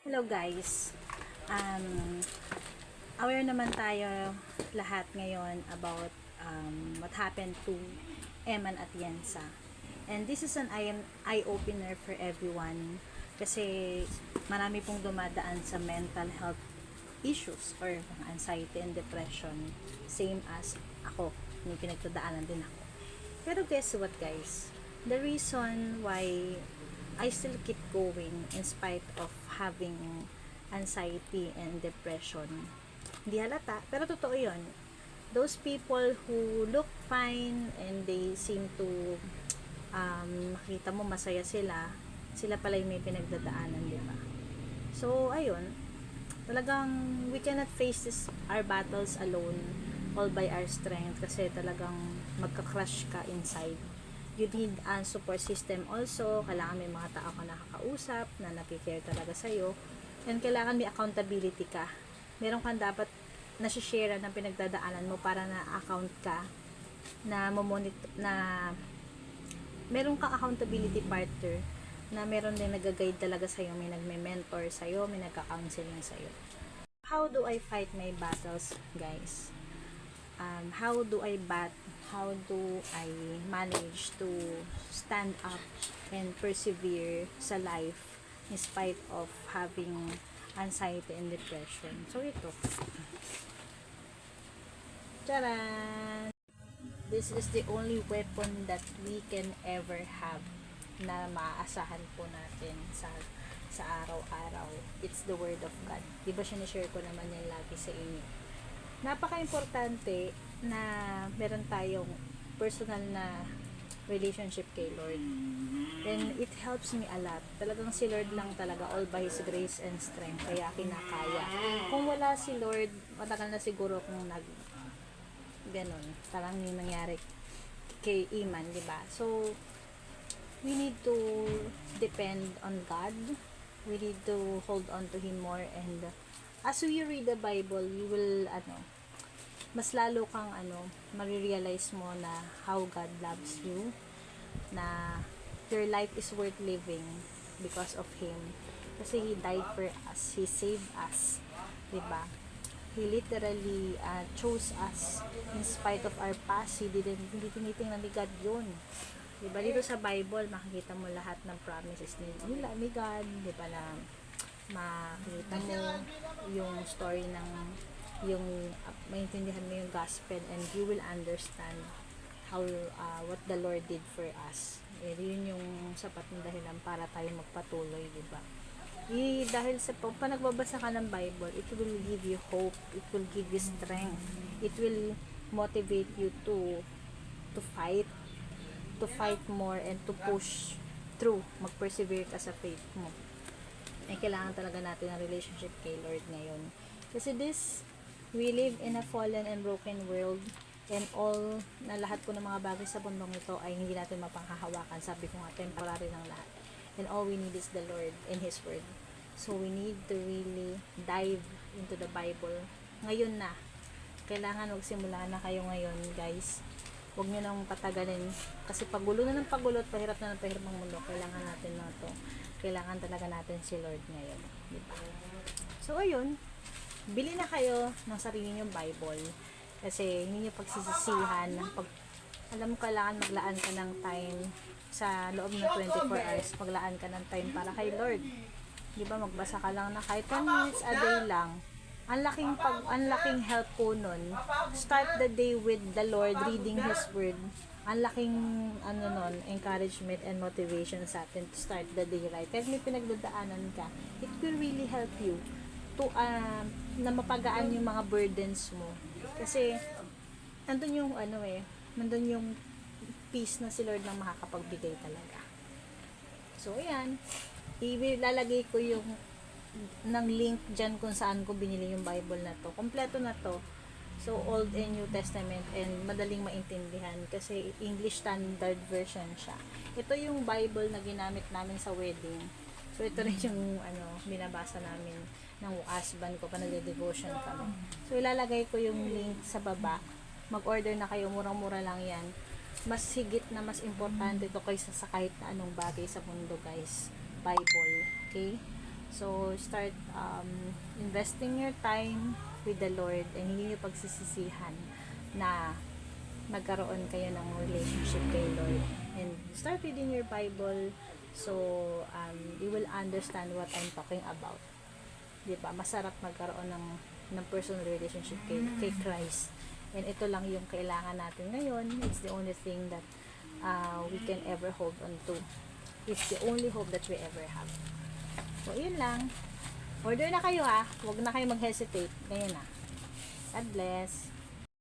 Hello guys. Aware naman tayo lahat ngayon about what happened to Eman at Yensa. And this is an eye-opener for everyone kasi marami pong dumadaan sa mental health issues or anxiety and depression. Same as ako. May pinagdadaanan din ako. Pero guess what guys? The reason why I still keep going in spite of having anxiety and depression. Hindi halata, pero totoo yun. Those people who look fine and they seem to makita mo masaya sila, sila pala yung may pinagdadaanan, di ba? So, ayun, talagang we cannot face our battles alone, all by our strength, kasi talagang magka-crush ka inside. You need a support system also. Kailangan may mga tao ka nakakausap na nakikare talaga sa'yo. And kailangan may accountability ka. Meron kang dapat nasi-share ng pinagdadaanan mo para na-account ka, na meron kang accountability partner na meron din nag-guide talaga sa'yo, may nagme-mentor sa'yo, may nagka-counseling sa'yo. How do I fight my battles, guys? How do I manage to stand up and persevere sa life in spite of having anxiety and depression? So ito, charan! This is the only weapon that we can ever have na maaasahan po natin sa araw-araw. It's the Word of God. Diba sinishare ko naman yan lagi sa inyo? Napaka-importante na meron tayong personal na relationship kay Lord. And it helps me a lot. Talagang si Lord lang talaga, all by His grace and strength, kaya kinakaya. Kung wala si Lord, matagal na siguro kung ganon, parang yung nangyari kay Iman, di ba? So, we need to depend on God. We need to hold on to Him more, and as you read the Bible, you will mas lalo kang marirealize mo na how God loves you, na your life is worth living because of Him. Kasi He died for us, He saved us, diba? He literally chose us in spite of our past. Hindi tinitingnan ni God yun. Diba? Dito sa Bible, makikita mo lahat ng promises ni God, diba, na makikita mo yung story ng maintindihan mo yung gospel, and you will understand how what the Lord did for us. Yun yung sapat na dahilan para tayo magpatuloy, diba? Dahil sa pag nagbabasa ka ng Bible, it will give you hope, it will give you strength, it will motivate you to fight more and to push through, mag-persevere ka sa faith mo. Kailangan talaga natin ang relationship kay Lord ngayon. Kasi we live in a fallen and broken world, and all na lahat po ng mga bagay sa mundong ito ay hindi natin mapanghahawakan. Sabi ko nga, temporary lang lahat. And all we need is the Lord and His Word. So we need to really dive into the Bible. Ngayon na. Kailangan magsimula na kayo ngayon, guys. Huwag nyo nang patagalin. Kasi pagulo na ng pagulo at pahirap na ng pahirap ng mundo. Kailangan natin na to. Kailangan talaga natin si Lord ngayon. Diba? So, ayun. Bili na kayo ng sarili nyong Bible. Kasi hindi nyo pagsisisihan. Alam mo, kailangan maglaan ka ng time sa loob ng 24 hours. Maglaan ka ng time para kay Lord. Diba? Magbasa ka lang na kahit 10 minutes a day lang. Ang laking help po nun. Start the day with the Lord, reading His Word. Ang laking encouragement and motivation sa atin to start the day right. Kahit may pinagdadaanan ka, it will really help you to na mapagaan yung mga burdens mo. Kasi nandun yung peace na si Lord lang makakapagbigay talaga. So ayan, ilalagay ko yung ng link dyan kung saan ko binili yung Bible na to. Kompleto na to. So, Old and New Testament, and madaling maintindihan kasi English Standard Version siya. Ito yung Bible na ginamit namin sa wedding. So, ito rin yung binabasa namin ng husband ko pa nagde-devotion kami. So, ilalagay ko yung link sa baba. Mag-order na kayo, murang-mura lang yan. Mas higit na mas importante ito kaysa sa kahit na anong bagay sa mundo, guys. Bible. Okay? So, start investing your time with the Lord and hindi niyo pagsisisihan na nagkaroon kayo ng relationship kay Lord. And start reading your Bible so you will understand what I'm talking about. Diba? Masarap magkaroon ng personal relationship kay Christ. And ito lang yung kailangan natin ngayon. It's the only thing that we can ever hold on to. It's the only hope that we ever have. So, yun lang. Order na kayo ha. Huwag na kayo mag-hesitate. Ngayon na. God bless.